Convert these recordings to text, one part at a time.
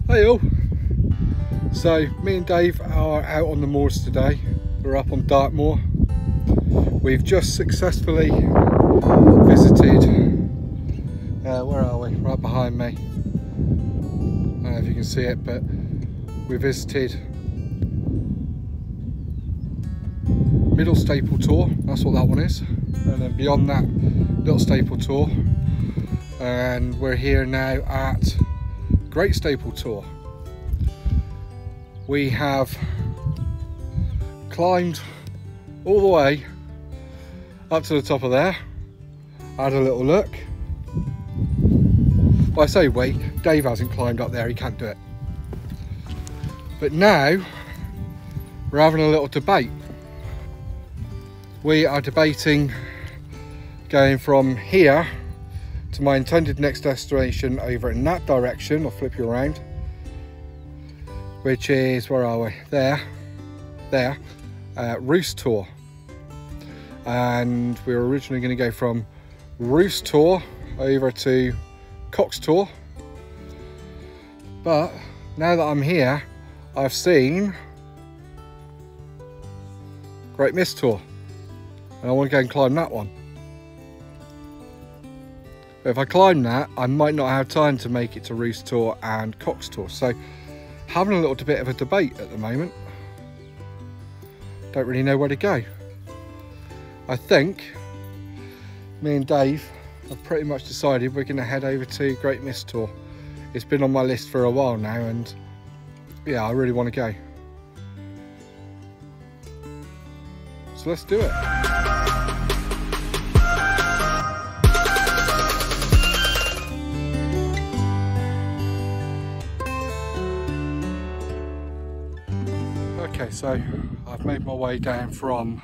Hey all! So me and Dave are out on the moors today. We're up on Dartmoor. We've just successfully visited, where are we? Right behind me. I don't know if you can see it, but we visited Little Staple Tor, that's what that one is. And then beyond that, Little Staple Tor. And we're here now at Great Staple Tor. We have climbed all the way up to the top of there, had a little look. Well, I say we, Dave hasn't climbed up there, he can't do it. But now we're having a little debate. We are debating going from here to my intended next destination over in that direction. I'll flip you around, which is, where are we? There, Roost Tor. And we were originally going to go from Roost Tor over to Cox Tor, but now that I'm here, I've seen Great Mis Tor, and I want to go and climb that one. But if I climb that, I might not have time to make it to Roost Tor and Cox Tor. So having a little bit of a debate at the moment. Don't really know where to go. I think me and Dave have pretty much decided we're going to head over to Great Mis Tor. It's been on my list for a while now, and yeah, I really want to go. So let's do it. Okay, so I've made my way down from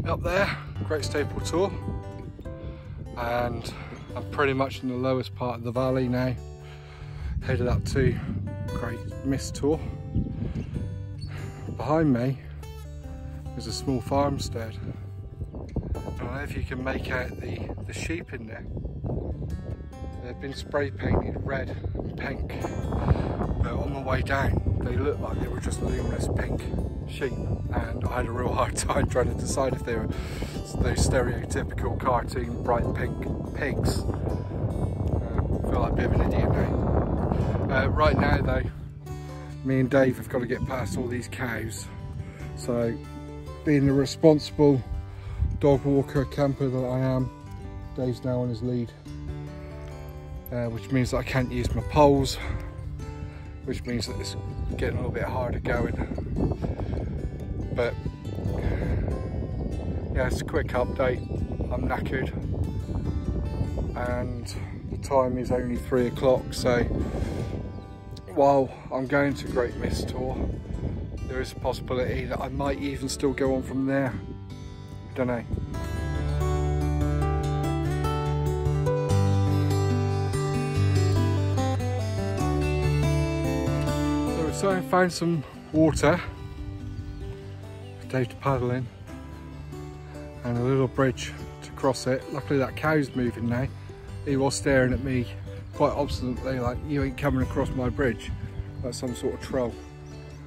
up there, Great Staple Tor, and I'm pretty much in the lowest part of the valley now, headed up to Great Mis Tor. Behind me is a small farmstead. I don't know if you can make out the sheep in there. They've been spray painted red and pink, but on the way down they looked like they were just luminous pink sheep, and I had a real hard time trying to decide if they were those stereotypical cartoon bright pink pigs. I feel like a bit of an idiot now. Right now though, me and Dave have got to get past all these cows, so being the responsible dog walker camper that I am, Dave's now on his lead, which means that I can't use my poles, which means that it's getting a little bit harder going. But yeah, it's a quick update. I'm knackered and the time is only 3 o'clock, so while I'm going to Great Mis Tor, there is a possibility that I might even still go on from there. I don't know. So I found some water for Dave to paddle in, and a little bridge to cross it. Luckily that cow's moving now. He was staring at me quite obstinately like, you ain't coming across my bridge, like some sort of troll.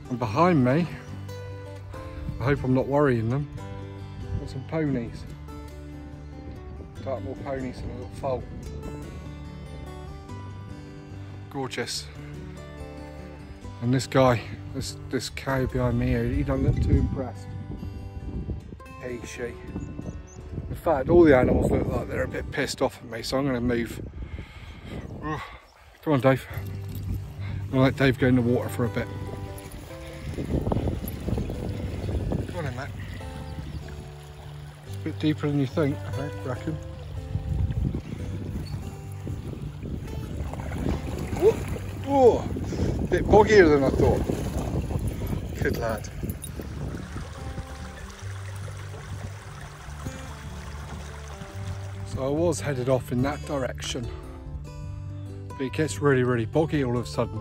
And behind me, I hope I'm not worrying them, got some ponies. Dartmoor ponies in a little foal. Gorgeous. And this guy, this cow behind me here, he don't look too impressed. Hey, she. In fact, all the animals look like they're a bit pissed off at me, so I'm going to move. Come on, Dave. I'm going to let Dave go in the water for a bit. Come on in, mate. It's a bit deeper than you think, I reckon. Whoa. A bit boggier than I thought. Good lad. So I was headed off in that direction, but it gets really boggy all of a sudden,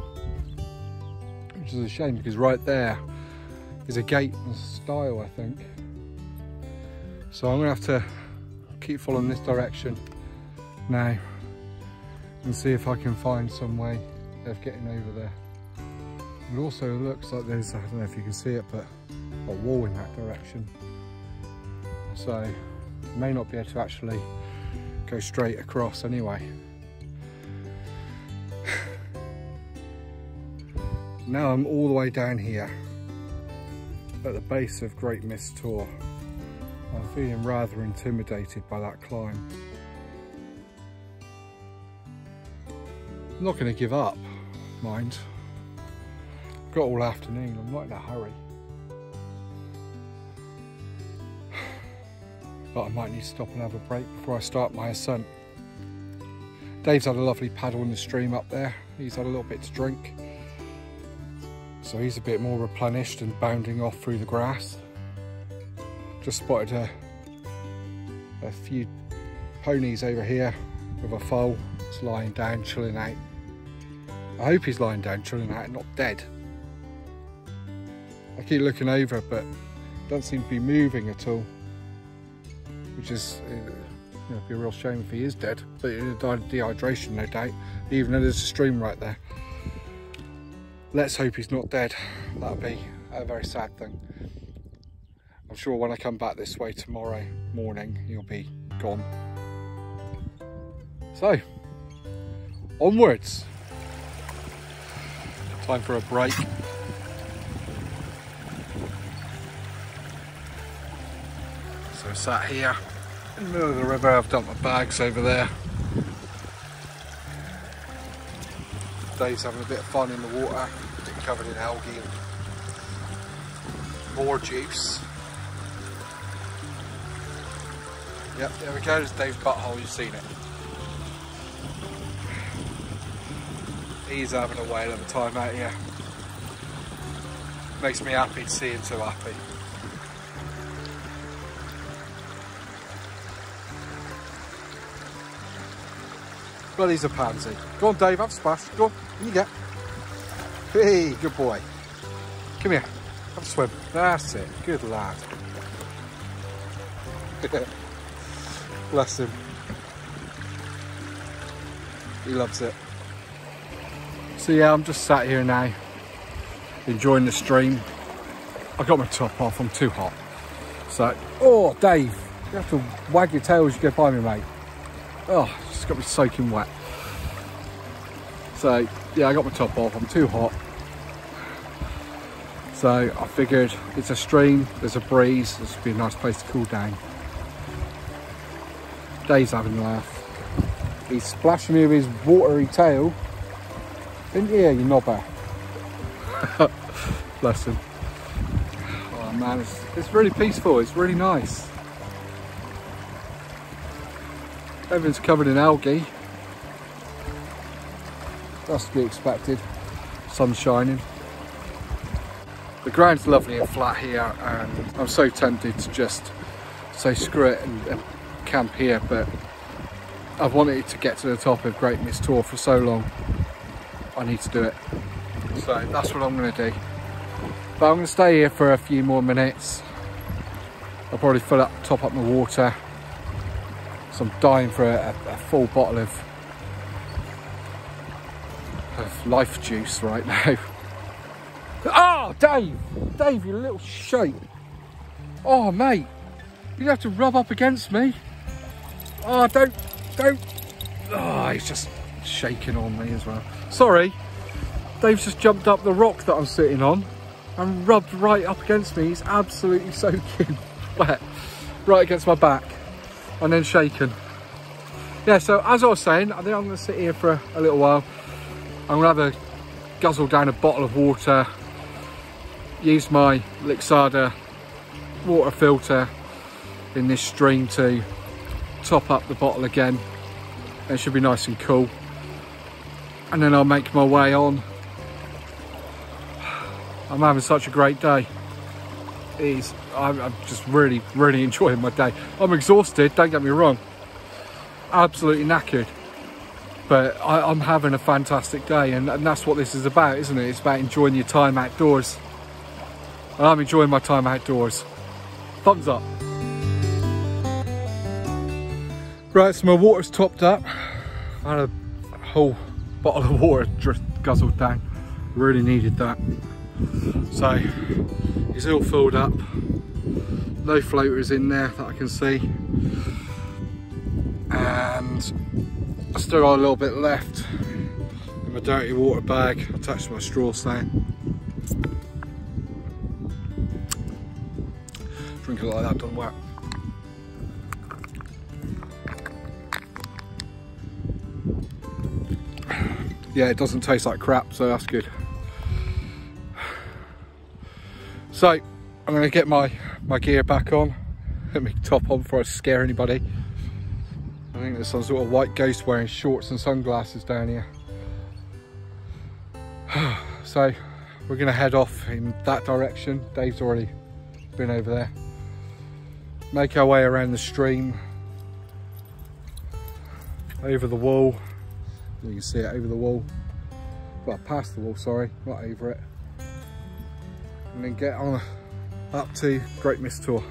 which is a shame because right there is a gate and stile, I think. So I'm going to have to keep following this direction now and see if I can find some way of getting over there. It also looks like there's, I don't know if you can see it, but a wall in that direction. So I may not be able to actually go straight across anyway. Now I'm all the way down here at the base of Great Mis Tor. I'm feeling rather intimidated by that climb. I'm not going to give up, mind. I've got all afternoon, I'm not in a hurry. But I might need to stop and have a break before I start my ascent. Dave's had a lovely paddle in the stream up there. He's had a little bit to drink. So he's a bit more replenished and bounding off through the grass. Just spotted a few ponies over here with a foal. It's lying down, chilling out. I hope he's lying down, chilling out, not dead. I keep looking over, but don't seem to be moving at all. Which is, it'd be a real shame if he is dead. But he died of dehydration, no doubt. Even though there's a stream right there. Let's hope he's not dead. That'd be a very sad thing. I'm sure when I come back this way tomorrow morning, he'll be gone. So, onwards. Time for a break. So I sat here in the middle of the river. I've dumped my bags over there. Dave's having a bit of fun in the water, getting covered in algae and more juice. Yep, there we go, there's Dave's butthole, you've seen it. He's having a whale of a time out here. Makes me happy to see him so happy. Well, he's a pansy. Go on, Dave, have a splash. Go on, you get. Hey, good boy. Come here, have a swim. That's it, good lad. Bless him. He loves it. So yeah, I'm just sat here now, enjoying the stream. I got my top off, I'm too hot. So, oh, Dave, you have to wag your tail as you go by me, mate. Oh, it's got me soaking wet. So yeah, I got my top off, I'm too hot. So I figured it's a stream, there's a breeze, this would be a nice place to cool down. Dave's having a laugh. He's splashing me with his watery tail. In here, you knobber. Bless him. Oh man, it's really peaceful, it's really nice. Everything's covered in algae. That's to be expected. Sun's shining. The ground's lovely and flat here, and I'm so tempted to just say screw it and camp here, but I've wanted to get to the top of Great Mis Tor for so long. I need to do it. So that's what I'm going to do. But I'm going to stay here for a few more minutes. I'll probably top up my water. So I'm dying for a full bottle of life juice right now. Oh, Dave! Dave, you little shite. Oh, mate. You have to rub up against me. Oh, don't. Oh, he's just shaking on me as well. Sorry. Dave's just jumped up the rock that I'm sitting on and rubbed right up against me. He's absolutely soaking wet. Right against my back. And then shaken. Yeah, so as I was saying, I think I'm going to sit here for a little while. I'm going to have a guzzle down a bottle of water, use my Lixada water filter in this stream to top up the bottle again. It should be nice and cool. And then I'll make my way on. I'm having such a great day. I'm just really enjoying my day. I'm exhausted, don't get me wrong. Absolutely knackered. But I'm having a fantastic day, and that's what this is about, isn't it? It's about enjoying your time outdoors. And I'm enjoying my time outdoors. Thumbs up. Right, so my water's topped up. I had a whole bottle of water just guzzled down. Really needed that. So it's all filled up. No floaters in there that I can see. And I still got a little bit left in my dirty water bag attached to my straw stand. Drinking like that doesn't work. Yeah, it doesn't taste like crap, so that's good. So I'm going to get my gear back on. Let me top on before I scare anybody. I think there's some sort of white ghost wearing shorts and sunglasses down here. So we're going to head off in that direction. Dave's already been over there. Make our way around the stream, over the wall. You can see it over the wall. Well, past the wall, sorry, not over it. And then get on up to Great Mis Tor.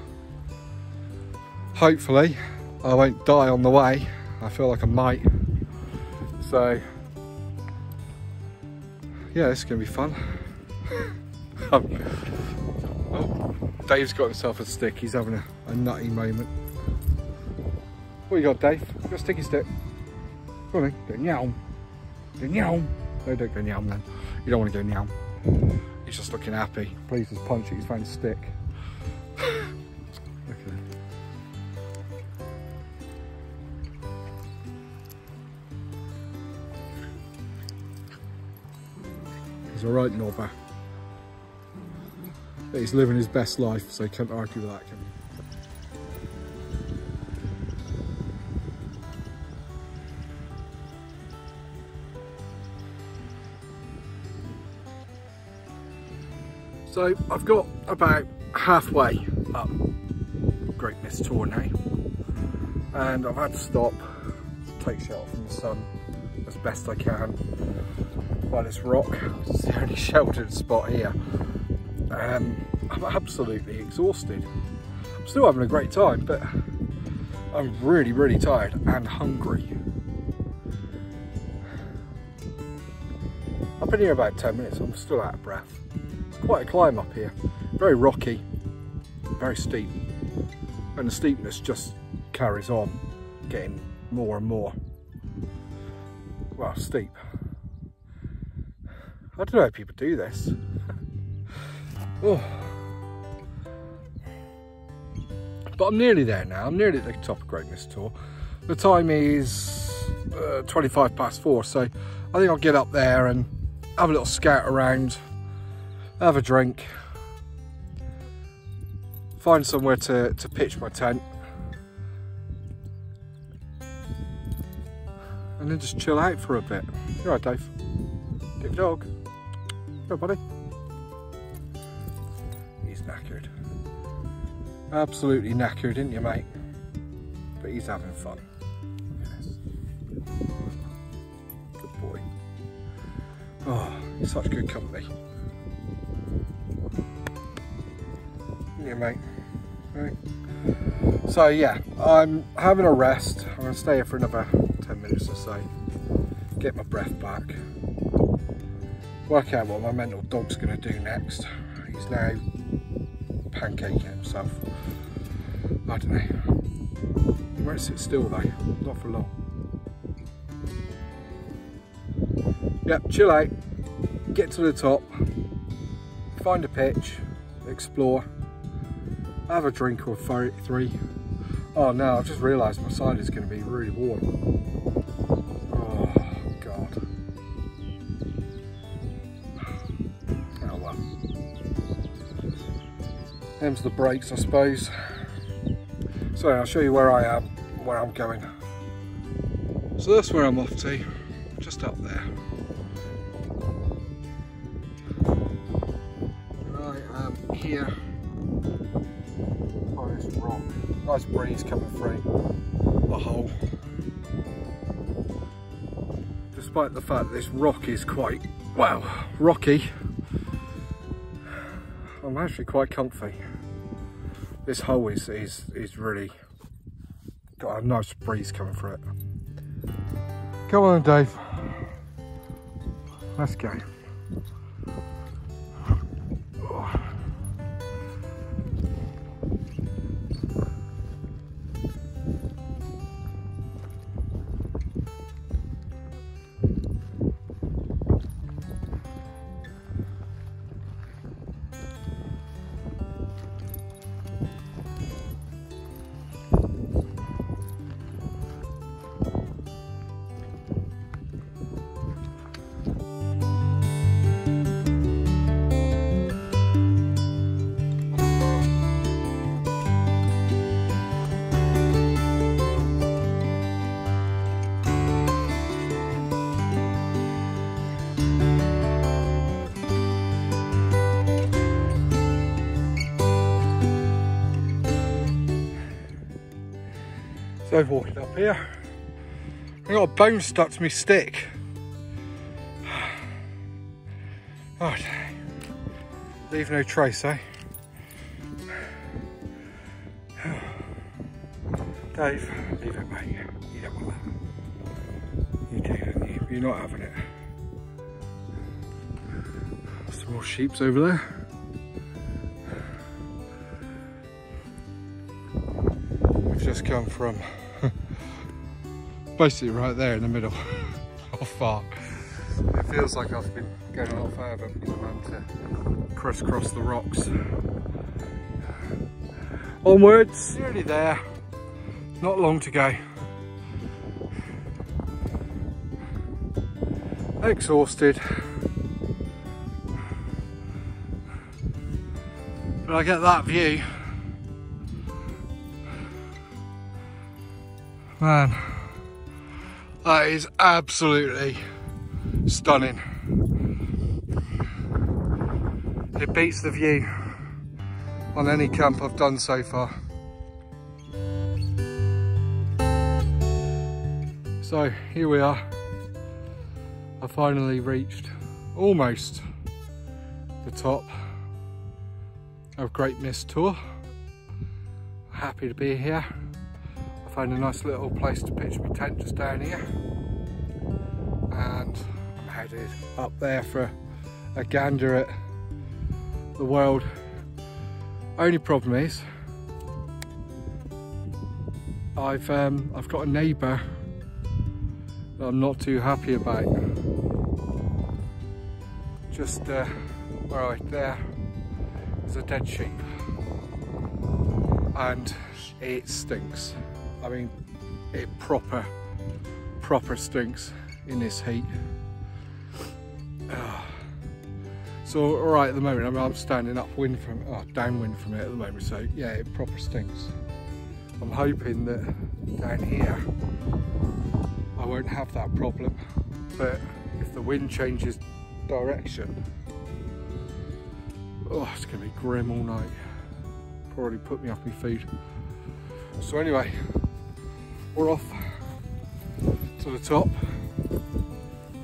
Hopefully, I won't die on the way. I feel like I might. So, yeah, this is going to be fun. Oh, Dave's got himself a stick. He's having a nutty moment. What you got, Dave? You got a sticky stick? Come on, go meow. Go meow. No, don't go meow, man. You don't want to go meow. He's just looking happy. Please just punch it. He's found a stick. Look at him. He's all right, Norba. But he's living his best life, so you can't argue with that, can you? So I've got about halfway up Great Mis Tor now, and I've had to stop, take shelter from the sun as best I can by this rock. It's the only sheltered spot here. I'm absolutely exhausted. I'm still having a great time, but I'm really, really tired and hungry. I've been here about 10 minutes, I'm still out of breath. Quite a climb up here, very rocky, very steep, and the steepness just carries on, getting more and more, well, steep. I don't know how people do this. Oh. But I'm nearly there now. I'm nearly at the top of Great Mis Tor. The time is 25 past 4, so I think I'll get up there and have a little scout around, have a drink, find somewhere to pitch my tent, and then just chill out for a bit. You alright, Dave? Get your dog. Go, buddy. He's knackered. Absolutely knackered, isn't you, mate? But he's having fun. Look at this. Good boy. Oh, he's such good company. Yeah, mate. Right. So yeah, I'm having a rest. I'm going to stay here for another 10 minutes or so. Get my breath back. Work out what my mental dog's going to do next. He's now pancaking himself. I don't know. He won't sit still though, not for long. Yep, chill out, get to the top, find a pitch, explore, have a drink or three. Oh no, I've just realised my side is going to be really warm. Oh God. Oh well. Them's the brakes, I suppose. So I'll show you where I am, where I'm going. So that's where I'm off to, just up there. I am here on this rock. Nice breeze coming through the hole. Despite the fact that this rock is quite, well, rocky, I'm actually quite comfy. This hole is really got a nice breeze coming through it. Come on, Dave. Let's go. So I've walked up here. I got a bone stuck to my stick. Oh, leave no trace, eh? Dave, leave it, mate. You don't want that. You do, don't you? You're not having it. Some more sheep's over there. We've just come from basically right there in the middle of farm. It feels like I've been going a lot further because I'm having to crisscross the rocks. Onwards, nearly there. Not long to go. Exhausted. But I get that view. Man, that is absolutely stunning. It beats the view on any camp I've done so far. So here we are. I finally reached almost the top of Great Mis Tor. Happy to be here. I found a nice little place to pitch my tent just down here. And I'm headed up there for a gander at the world. Only problem is I've got a neighbour that I'm not too happy about. Just right there is a dead sheep and it stinks. I mean, it proper stinks in this heat. So right at the moment, I mean, I'm standing downwind from it at the moment, so yeah, it proper stinks. I'm hoping that down here I won't have that problem, but if the wind changes direction, oh, it's gonna be grim all night. Probably put me off my feet. So anyway, we're off to the top.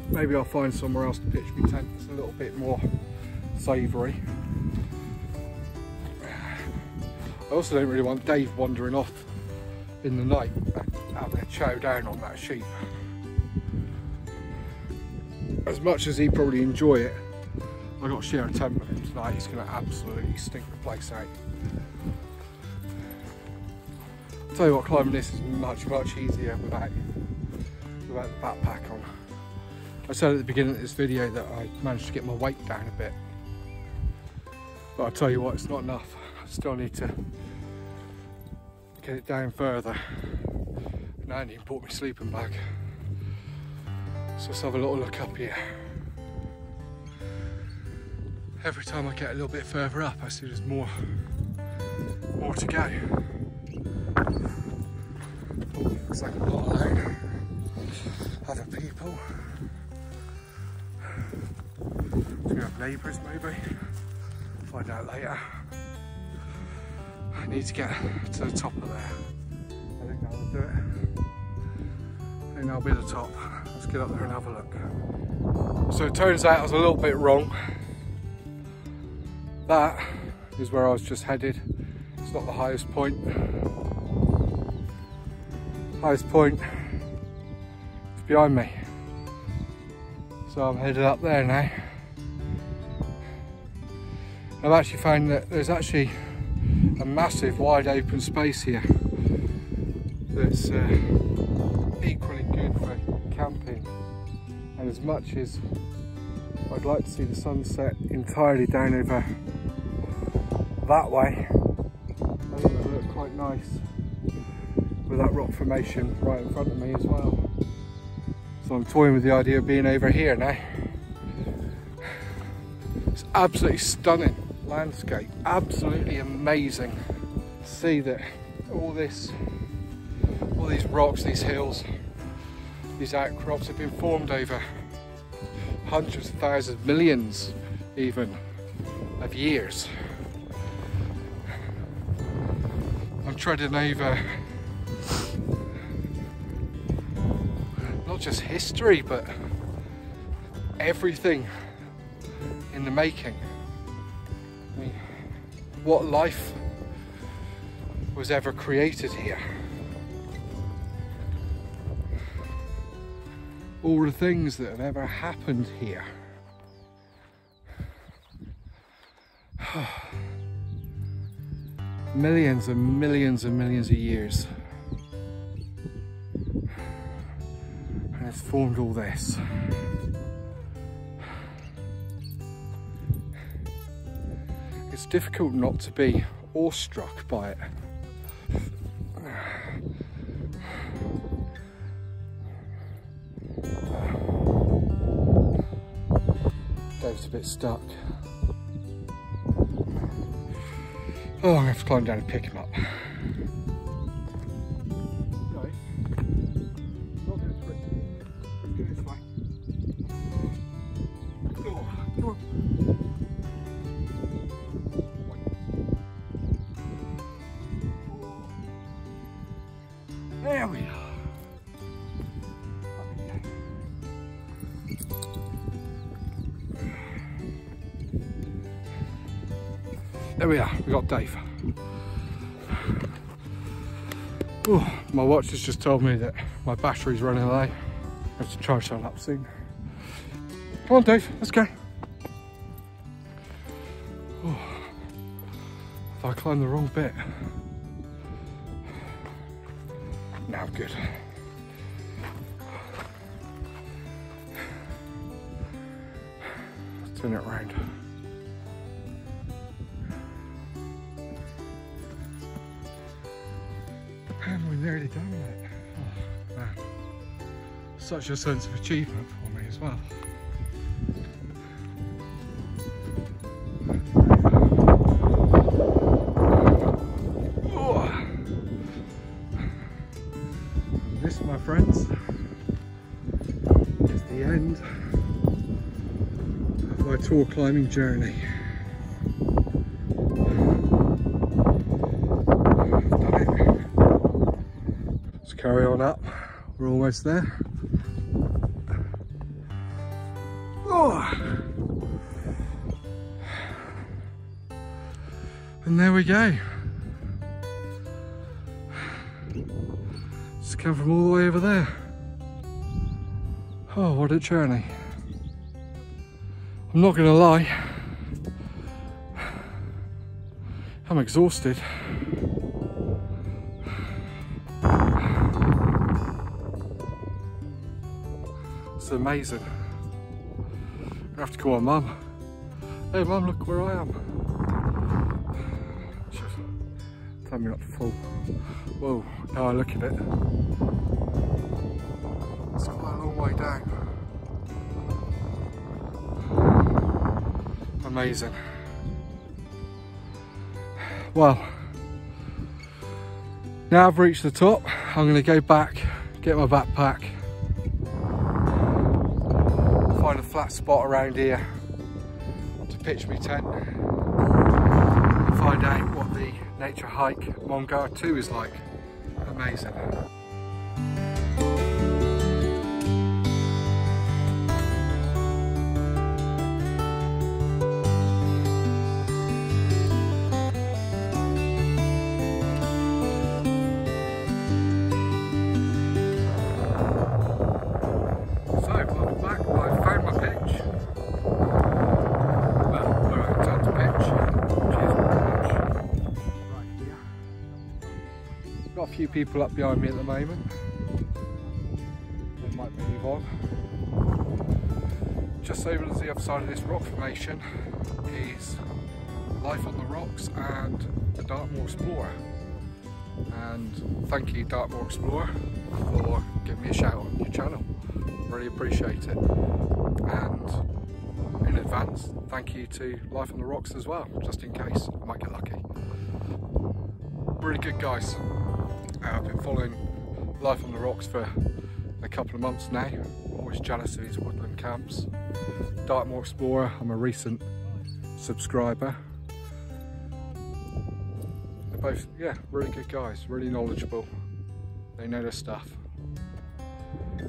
Maybe I'll find somewhere else to pitch my tent that's a little bit more savoury. I also don't really want Dave wandering off in the night having a chow down on that sheep. As much as he'd probably enjoy it, I've got to share a tent with him tonight. He's going to absolutely stink the place out. I'll tell you what, climbing this is much easier without the backpack on. I said at the beginning of this video that I managed to get my weight down a bit, but I'll tell you what, it's not enough. I still need to get it down further, and I haven't even bought my sleeping bag. So let's have a little look up here. Every time I get a little bit further up, I see there's more to go. Looks like I'm not alone. Other people. Do we have neighbours maybe? Find out later. I need to get to the top of there. I think that'll do it. I think that'll be the top. Let's get up there and have a look. So it turns out I was a little bit wrong. That is where I was just headed. It's not the highest point. Highest point is behind me. So I'm headed up there now. I've actually found that there's actually a massive wide open space here that's equally good for camping, and as much as I'd like to see the sunset entirely down over that way, I think it would look quite nice with that rock formation right in front of me as well. So I'm toying with the idea of being over here now. It's absolutely stunning landscape, absolutely amazing. See that all these rocks, these hills, these outcrops have been formed over hundreds of thousands, millions even of years. I'm treading over not just history, but everything in the making. I mean, what life was ever created here? All the things that have ever happened here. Millions and millions and millions of years. And it's formed all this. It's difficult not to be awestruck by it. Dave's a bit stuck. Oh, I'm going to have to climb down and pick him up. Right. Not going to twist you. Let's do this way. Oh, come on. There we are. There we are, we got Dave. Oh, my watch has just told me that my battery's running low. I have to charge that up soon. Come on Dave, let's go. Oh, I thought I climbed the wrong bit. Now I'm good. Let's turn it around. And we're nearly done with it. Oh, man. Such a sense of achievement for me as well. Oh. This, my friends, is the end of my Tor climbing journey. Carry on up, we're almost there. Oh. And there we go. Just come from all the way over there. Oh, what a journey. I'm not gonna lie, I'm exhausted. It's amazing. I have to call my mum. Hey mum, look where I am. She's telling me not to fall. Whoa, now I look at it. It's quite a long way down. Amazing. Well, now I've reached the top, I'm going to go back, get my backpack, find a flat spot around here to pitch my tent, and find out what the Naturehike Mongar 2 is like. Amazing. So, welcome back. I found my pitch. few people up behind me at the moment. They might move on. Just over to the other side of this rock formation is Life on the Rocks and the Dartmoor Explorer. And thank you, Dartmoor Explorer, for giving me a shout on your channel. Really appreciate it. And in advance, thank you to Life on the Rocks as well, just in case I might get lucky. Really good guys. I've been following Life on the Rocks for a couple of months now. Always jealous of his woodland camps. Dartmoor Explorer, I'm a recent subscriber. They're both, yeah, really good guys, really knowledgeable. They know their stuff.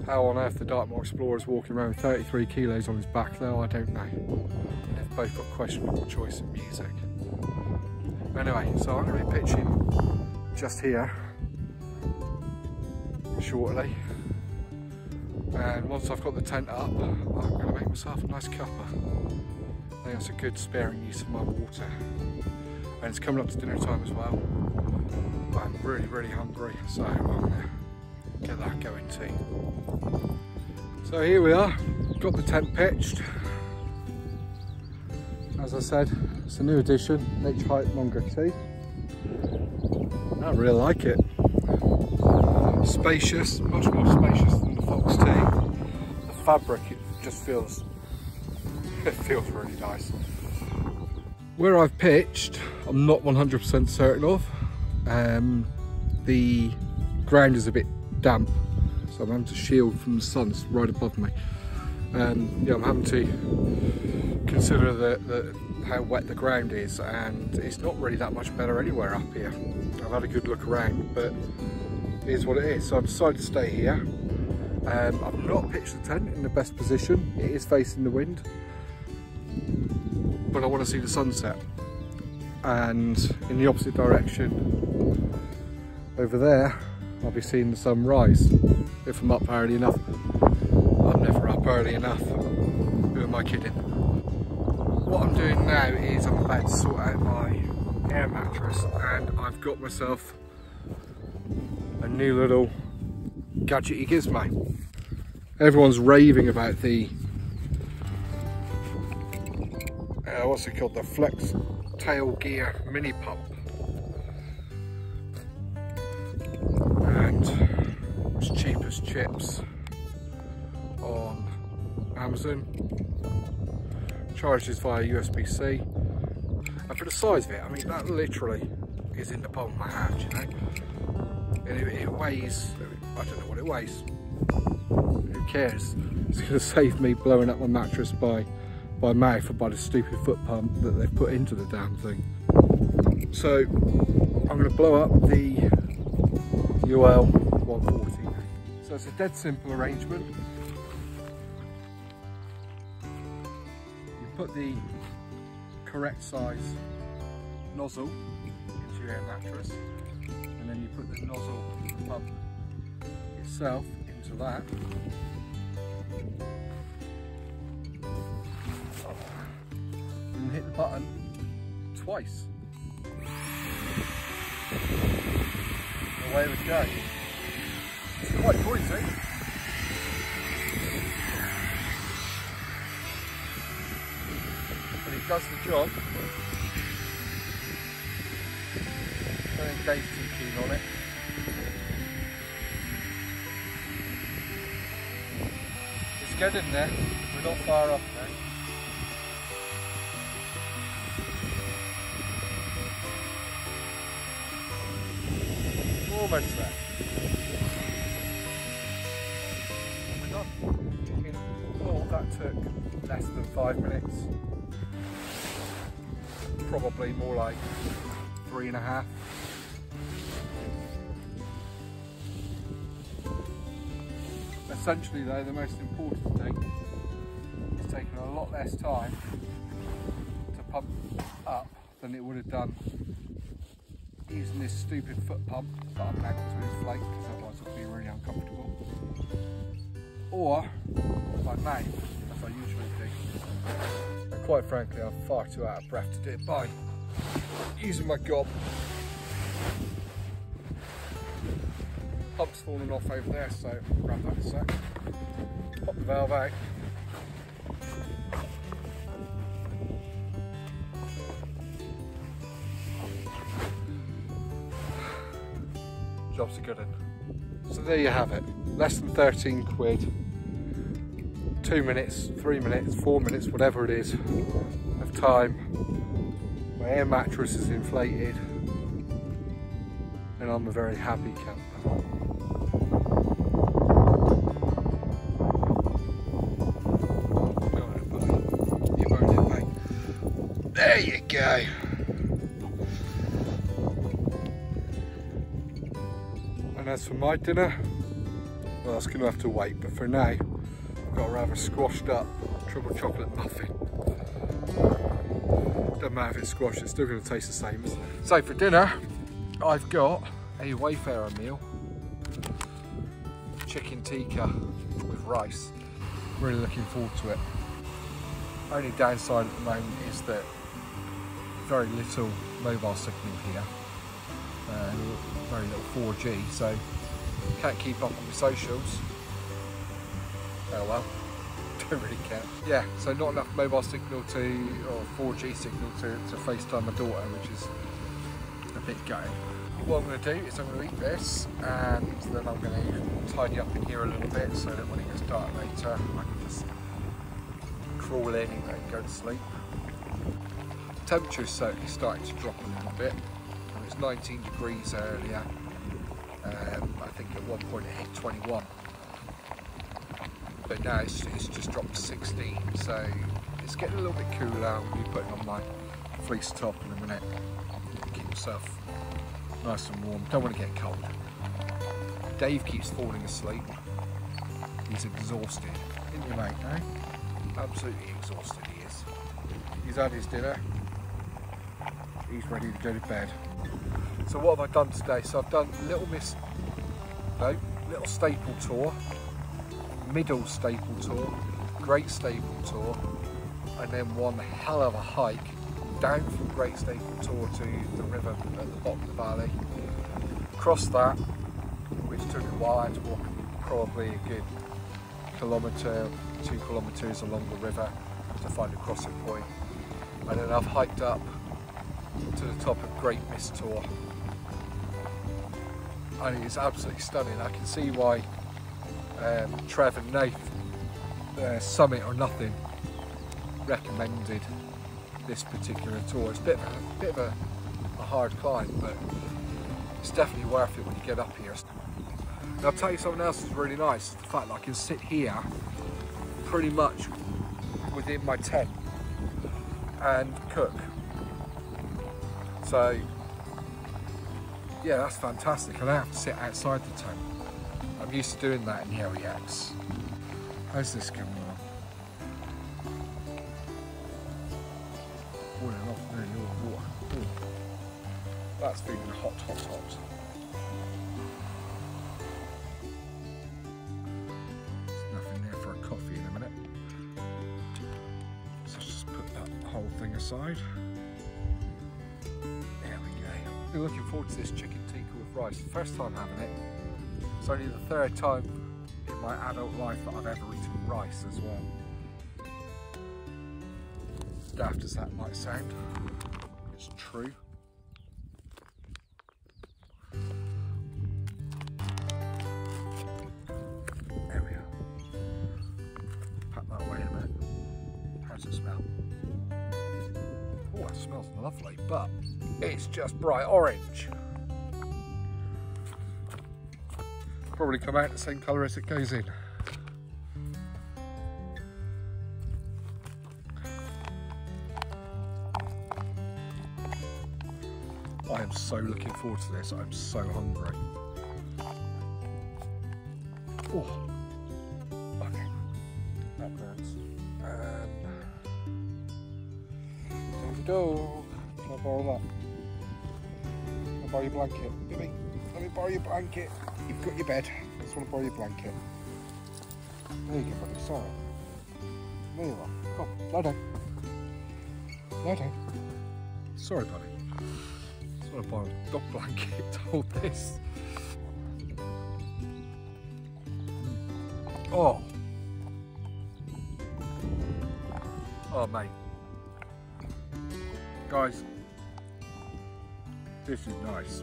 How on earth the Dartmoor Explorer is walking around with 33 kilos on his back though, I don't know. And they've both got questionable choice in music. Anyway, so I'm going to be pitching just here shortly. And once I've got the tent up, I'm going to make myself a nice cuppa. I think that's a good sparing use of my water. And it's coming up to dinner time as well. I'm really, really hungry, so I'm going to get that going too. So here we are, got the tent pitched. As I said, it's a new addition, Naturehike Mongar 2. I really like it. Spacious, much more spacious than the Fox 2. The fabric, it just feels, it feels really nice. Where I've pitched, I'm not 100% certain of. The ground is a bit damp, so I'm having to shield from the sun. It's right above me. Yeah, I'm having to consider how wet the ground is, and it's not really that much better anywhere up here. I've had a good look around, but it is what it is. So I've decided to stay here. I've not pitched the tent in the best position. It is facing the wind, but I want to see the sunset. And in the opposite direction, over there, I'll be seeing the sun rise if I'm up early enough. I'm never up early enough. Who am I kidding? What I'm doing now is I'm about to sort out my air mattress, and I've got myself a new little gadgety gizmo. Everyone's raving about the what's it called? The FlextailGear mini pump. And it's cheap as chips on Amazon. Charges via USB-C. And for the size of it, I mean, that literally is in the palm of my hand, you know. And it weighs, I don't know what it weighs. Who cares? It's going to save me blowing up my mattress by mouth or by the stupid foot pump that they've put into the damn thing. So I'm going to blow up the UL 140. So it's a dead simple arrangement. You put the correct size nozzle into your air mattress, and then you put the nozzle pump itself into that. And hit the button twice. Away we go. It's quite noisy. But it does the job. I don't think Dave's too keen on it. It's getting there. We're not far off now. Almost there. We're done. In all, that took less than 5 minutes. Probably more like 3.5. Essentially though, the most important thing is taking a lot less time to pump up than it would have done using this stupid foot pump that I'm anchored to his flake, because otherwise it would be really uncomfortable. Or by mouth, as I usually do. And quite frankly, I'm far too out of breath to do it by using my gob. pump's fallen off over there, so I'll grab that in a sec. Pop the valve out. Job's a good one. So there you have it. Less than 13 quid. 2 minutes, 3 minutes, 4 minutes, whatever it is, of time. My air mattress is inflated. And I'm a very happy camper. Go on, buddy. You won't it, mate. There you go. And as for my dinner, well, that's going to have to wait, but for now, I've got a rather squashed up triple chocolate muffin. Doesn't matter if it's squashed, it's still going to taste the same, isn't it? So for dinner, I've got a Wayfarer meal, chicken tikka with rice. Really looking forward to it. Only downside at the moment is that very little mobile signal here. Very little 4G, so can't keep up on the socials. Oh well, don't really care. Yeah, so not enough mobile signal or 4G signal to FaceTime my daughter, which is a bit gutting. What I'm going to do is I'm going to eat this, and then I'm going to tidy up in here a little bit so that when it gets dark later, I can just crawl in and go to sleep. The temperature is certainly starting to drop a little bit. It was 19 degrees earlier. I think at one point it hit 21. But now it's just dropped to 16, so it's getting a little bit cooler. I'll be putting on my fleece top in a minute. Keep myself nice and warm. Don't want to get cold. Dave keeps falling asleep. He's exhausted. Isn't you, mate, eh? Absolutely exhausted he is. He's had his dinner. He's ready to go to bed. So what have I done today? So I've done Little Staple Tor, Middle Staple Tor, Great Staple Tor, and then one hell of a hike down from Great Staple Tor to the river at the bottom of the valley. Crossed that, which took a while. I had to walk probably a good kilometre, 2 kilometres along the river to find a crossing point. And then I've hiked up to the top of Great Mis Tor. And it's absolutely stunning. I can see why Trev and Nath, Summit or Nothing, recommended this particular tour. It's a bit of a hard climb, but it's definitely worth it when you get up here. And I'll tell you something else that's really nice, the fact that I can sit here pretty much within my tent and cook. So yeah, that's fantastic. I don't have to sit outside the tent. I'm used to doing that in the LEX. How's this coming on? Boiling off nearly all the water. Ooh. That's feeling hot, hot, hot. There's nothing there for a coffee in a minute. So let's just put that whole thing aside. I'm looking forward to this chicken tikka with rice. First time having it. It's only the third time in my adult life that I've ever eaten rice as well. Daft as that might sound, it's true. There we are. Pack that away in a minute. How's it smell? Oh, it smells lovely, but it's just bright orange. Probably come out the same colour as it goes in. I am so looking forward to this. I'm so hungry. Oh, okay, that burns. There we go. Can I borrow that? Can I borrow your blanket? Baby, let me borrow your blanket. You've got your bed. I just want to borrow your blanket. There you go, buddy. Sorry. There you are. Come on, lie down. Lie down. Sorry, buddy. I just want to borrow a dog blanket to hold this. Oh. Oh, mate. Guys, this is nice.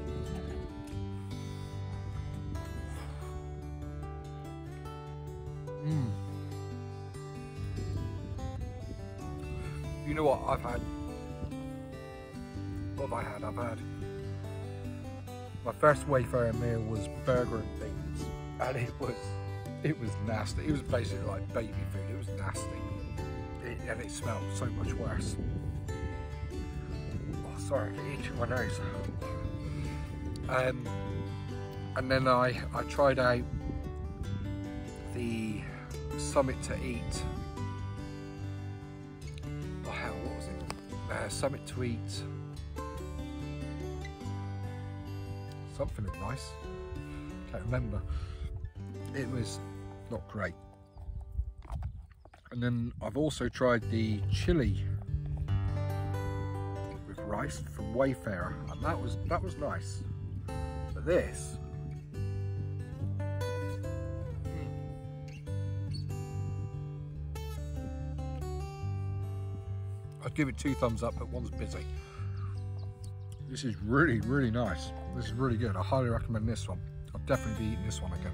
You know what I've had? What have I had? I've had my first Wayfarer meal was burger and beans, and it was nasty. It was basically like baby food. It was nasty, and it smelled so much worse. Oh, sorry, I get itchy in my nose. And then I tried out the Summit to Eat. Oh hell, what was it? Summit to Eat. Something nice. Can't remember. It was not great. And then I've also tried the chili with rice from Wayfarer, and that was nice. But this, I'd give it 2 thumbs up, but one's busy. This is really, really nice. This is really good. I highly recommend this one. I'll definitely be eating this one again.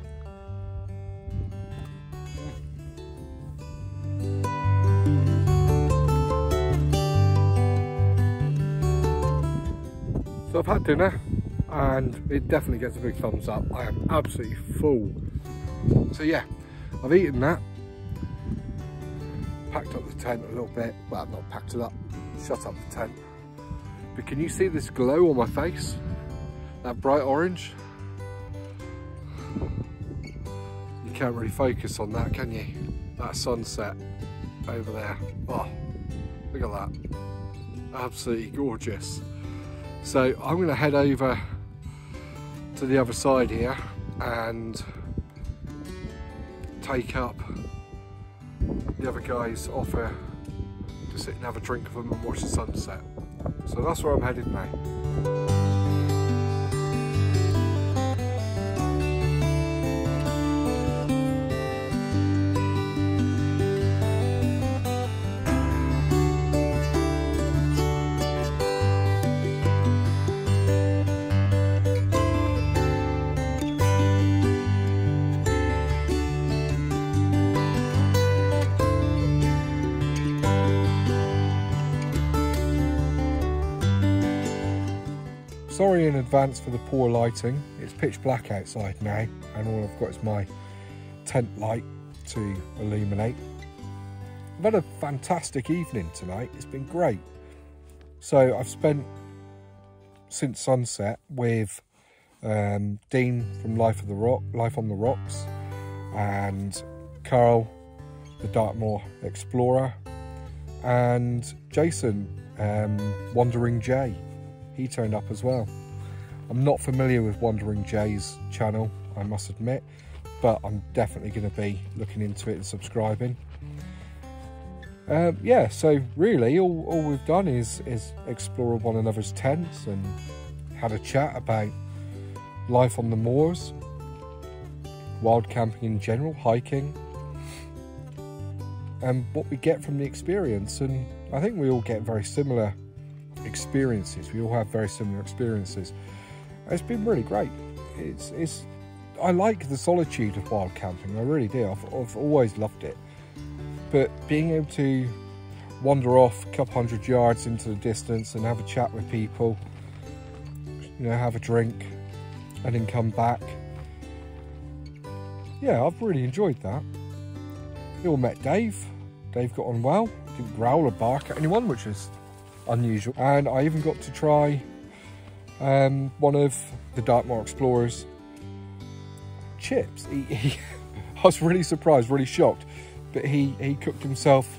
So I've had dinner, and it definitely gets a big thumbs up. I am absolutely full. So yeah, I've eaten that. Packed up the tent a little bit. Well, I've not packed it up. Shut up the tent. But can you see this glow on my face? That bright orange? You can't really focus on that, can you? That sunset over there. Oh, look at that. Absolutely gorgeous. So I'm going to head over to the other side here and take up the other guy's offer to sit and have a drink with them and watch the sunset. So that's where I'm headed now. Sorry in advance for the poor lighting. It's pitch black outside now, and all I've got is my tent light to illuminate. I've had a fantastic evening tonight. It's been great. So I've spent since sunset with Dean from Life on the Rocks, and Carl, the Dartmoor Explorer, and Jason, Wandering Jay. He turned up as well. I'm not familiar with Wandering Jay's channel, I must admit, but I'm definitely going to be looking into it and subscribing. Yeah, so really all we've done is explore one another's tents and had a chat about life on the moors, wild camping in general, hiking, and what we get from the experience. And I think we all get very similar experiences. We all have very similar experiences. It's been really great. I like the solitude of wild camping. I really do. I've always loved it. But being able to wander off a couple hundred yards into the distance and have a chat with people, you know, have a drink, and then come back. Yeah, I've really enjoyed that. We all met Dave. Dave got on well. Didn't growl or bark at anyone, which is unusual. And I even got to try one of the Dartmoor Explorer's chips. I was really surprised, really shocked, but he cooked himself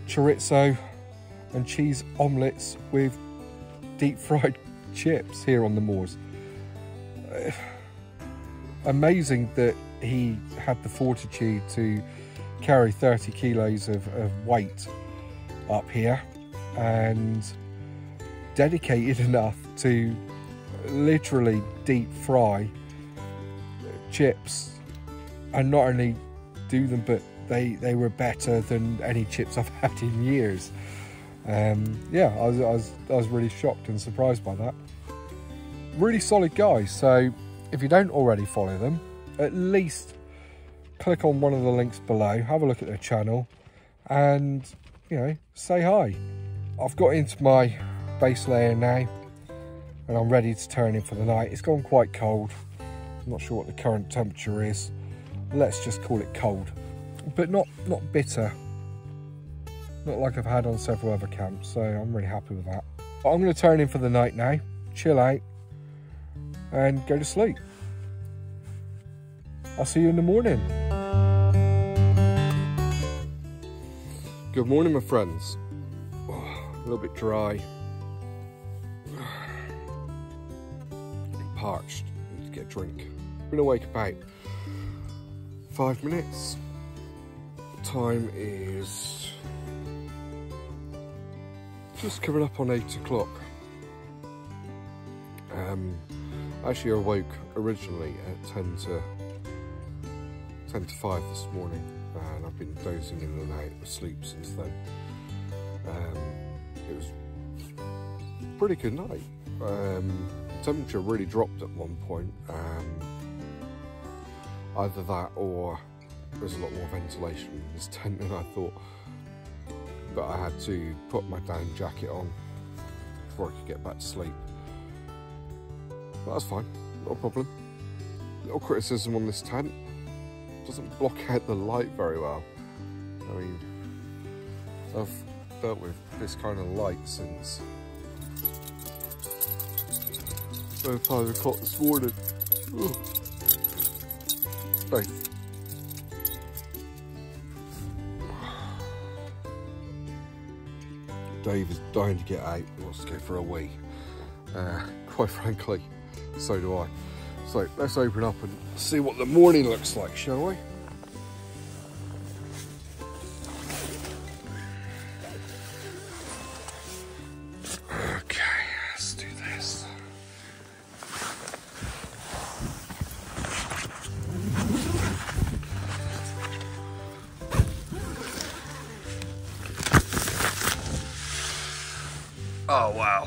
chorizo and cheese omelettes with deep fried chips here on the moors. Amazing that he had the fortitude to carry 30 kilos of weight up here, and dedicated enough to literally deep fry chips, and not only do them, but they were better than any chips I've had in years. Yeah, I was really shocked and surprised by that. Really solid guys. So if you don't already follow them, at least click on one of the links below, have a look at their channel, and you know, say hi. I've got into my base layer now, and I'm ready to turn in for the night. It's gone quite cold. I'm not sure what the current temperature is. Let's just call it cold, but not bitter. Not like I've had on several other camps, so I'm really happy with that. But I'm going to turn in for the night now, chill out, and go to sleep. I'll see you in the morning. Good morning, my friends. A little bit dry. Parched. Need to get a drink. I'm going to wake about 5 minutes. Time is just coming up on 8 o'clock. Actually awoke originally at 10 to 5 this morning, and I've been dozing in and out of sleep since then. It was a pretty good night. The temperature really dropped at one point. Either that or there's a lot more ventilation in this tent than I thought. But I had to put my down jacket on before I could get back to sleep. But that's fine, not a problem. Little criticism on this tent: doesn't block out the light very well. I mean, I've dealt with this kind of light since 5 o'clock this morning. Hey. Dave is dying to get out. He wants to go for a wee. Quite frankly, so do I. So let's open up and see what the morning looks like, shall we? Okay, let's do this. Oh wow.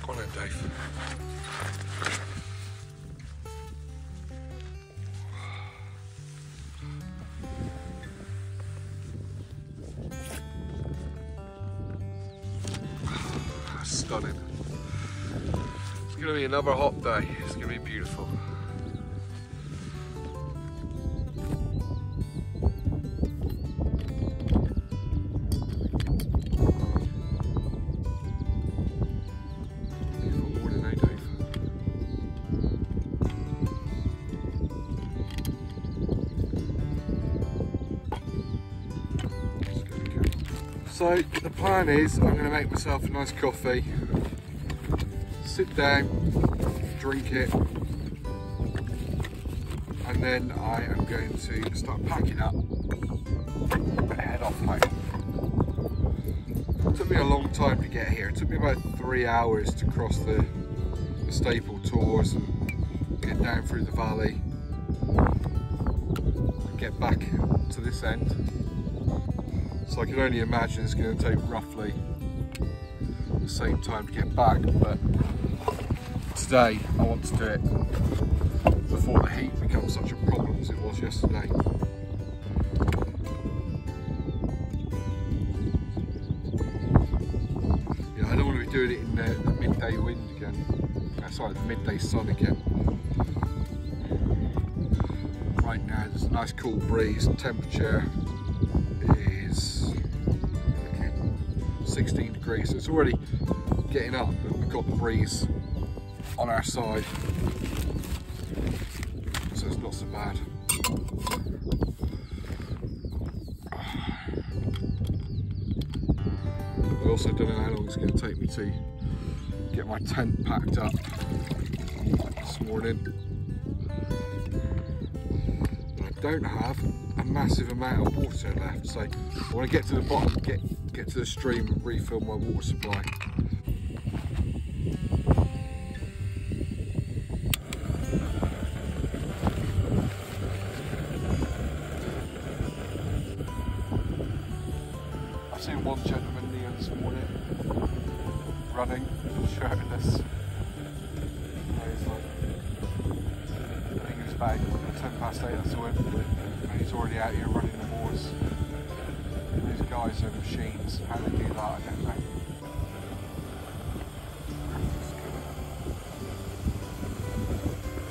Go on in, Dave. Stunning. It's going to be another hot day. It's going to be beautiful. So the plan is I'm going to make myself a nice coffee, sit down, drink it, and then I am going to start packing up and head off home. It took me a long time to get here. It took me about 3 hours to cross the Staple Tors and get down through the valley and get back to this end. So I can only imagine it's going to take roughly the same time to get back, but today I want to do it before the heat becomes such a problem as it was yesterday. Yeah, I don't want to be doing it in the midday wind again. Sorry, the midday sun again. Right now there's a nice cool breeze. Temperature is 16 degrees, so it's already getting up, but we've got the breeze on our side, so it's not so bad. I also don't know how long it's going to take me to get my tent packed up this morning. I don't have a massive amount of water left, so I want to get to the bottom, get to the stream and refill my water supply. I've seen one gentleman near this morning running, shirtless. He's like, I think it was about 8:10, I saw him, and he's already out here running the moors. These guys are machines. How they do that, I don't know.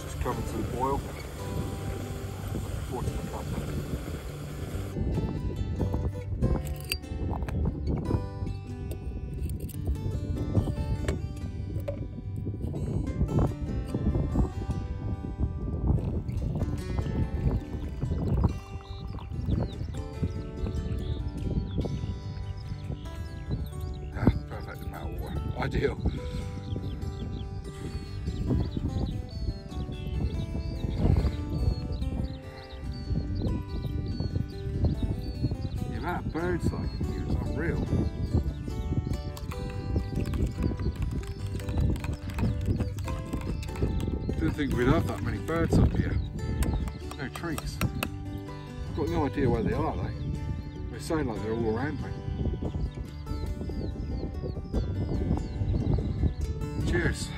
Just coming to the boil. Looking forward to the cup. Ideal. The amount of birds like in here is unreal. Didn't think we'd have that many birds up here. No trees. I've got no idea where they are though. They sound like they're all around me. Cheers.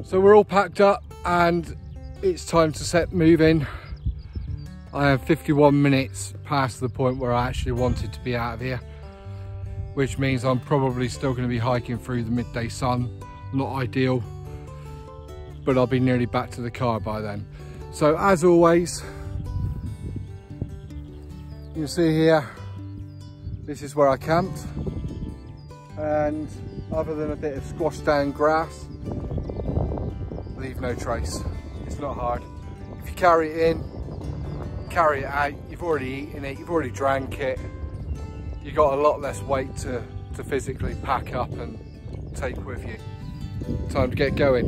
So we're all packed up and it's time to set moving. I am 51 minutes past the point where I actually wanted to be out of here, which means I'm probably still going to be hiking through the midday sun. Not ideal, but I'll be nearly back to the car by then. So as always, you can see here, this is where I camped, and other than a bit of squashed down grass, leave no trace. It's not hard. If you carry it in, carry it out, you've already eaten it, you've already drank it, you've got a lot less weight to physically pack up and take with you. Time to get going.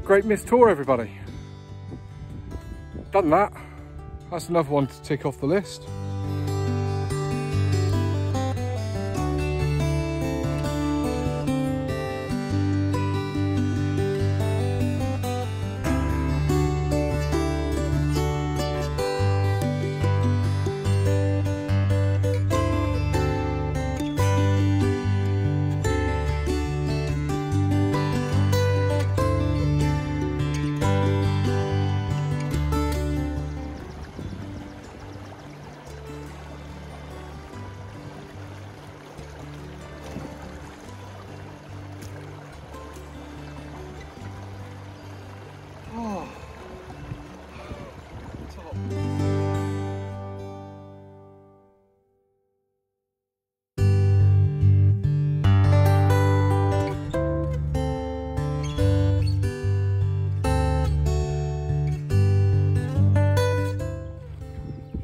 Great Mis Tor, everybody. Done that. That's another one to tick off the list.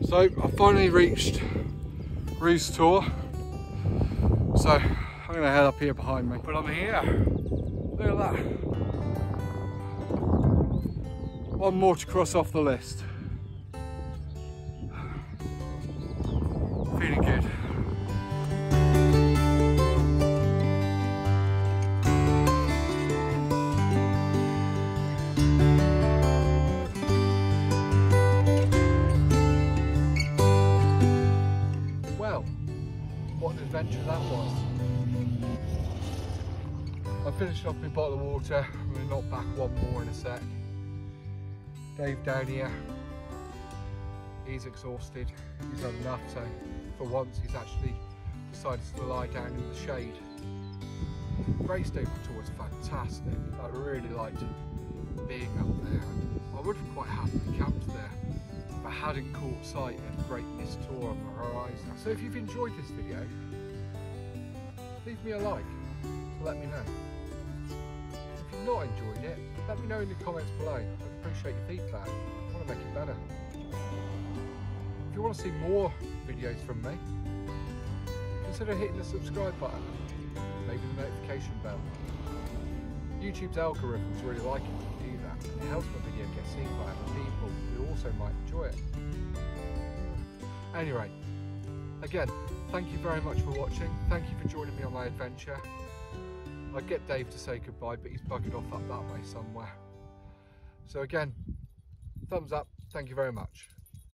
So I finally reached Great Mis Tor, so I'm going to head up here behind me. But I'm here, look at that. One more to cross off the list. Feeling good. What an adventure that was. I finished off my bottle of water. I'm going to knock back one more in a sec. Dave down here, he's exhausted, he's had enough, so for once he's actually decided to lie down in the shade. Great Staple Tor was fantastic. I really liked being up there. I would have quite happily camped there if I hadn't caught sight of Great Mis Tor on the horizon. So if you've enjoyed this video, leave me a like to let me know. If you've not enjoyed it, let me know in the comments below. I'd appreciate your feedback. I want to make it better. If you want to see more videos from me, consider hitting the subscribe button, maybe the notification bell. YouTube's algorithms really like it when you do that, and it helps my video get seen by other people who also might enjoy it. Anyway, again, thank you very much for watching. Thank you for joining me on my adventure. I'd get Dave to say goodbye, but he's buggered off up that way somewhere. So again, thumbs up, thank you very much.